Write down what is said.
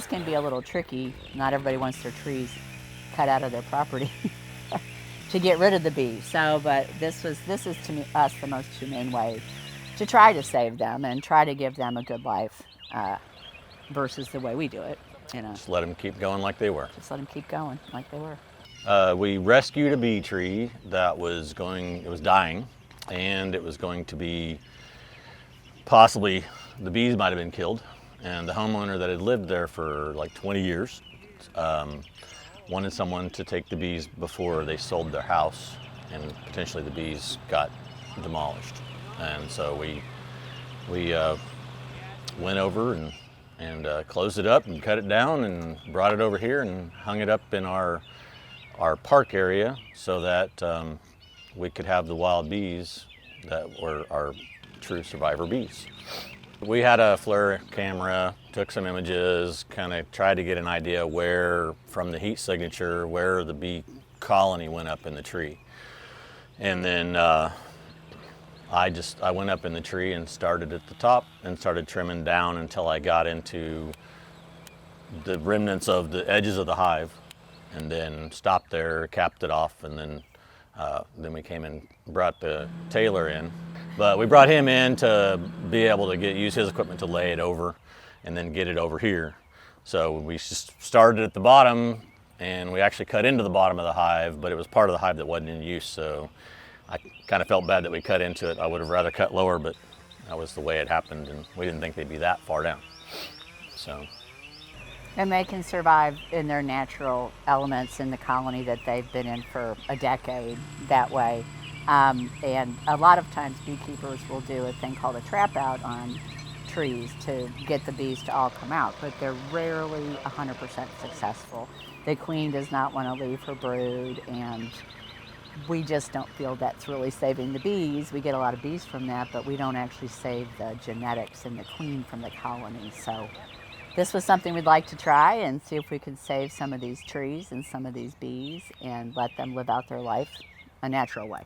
this can be a little tricky. Not everybody wants their trees cut out of their property to get rid of the bees. So, but this is to me, us the most humane way to try to save them and try to give them a good life versus the way we do it. Just let them keep going like they were. Just let them keep going like they were. We rescued a bee tree that was dying, and it was going to be possibly, the bees might have been killed, and the homeowner that had lived there for like 20 years wanted someone to take the bees before they sold their house, and potentially the bees got demolished. And so we went over and closed it up and cut it down and brought it over here and hung it up in our park area so that we could have the wild bees that were our true survivor bees. We had a FLIR camera, took some images, kind of tried to get an idea where, from the heat signature, where the bee colony went up in the tree. And then I went up in the tree and started at the top and started trimming down until I got into the remnants of the edges of the hive, and then stopped there, capped it off, and then we came and brought the tailor in. But we brought him in to be able to use his equipment to lay it over and then get it over here. So we just started at the bottom, and we actually cut into the bottom of the hive, but it was part of the hive that wasn't in use, so I kind of felt bad that we cut into it. I would have rather cut lower, but that was the way it happened, and we didn't think they'd be that far down. So. And they can survive in their natural elements in the colony that they've been in for a decade that way. And a lot of times beekeepers will do a thing called a trap out on trees to get the bees to all come out, but they're rarely 100% successful. The queen does not want to leave her brood, and we just don't feel that's really saving the bees. We get a lot of bees from that, but we don't actually save the genetics in the queen from the colony. So this was something we'd like to try and see if we could save some of these trees and some of these bees and let them live out their life a natural way.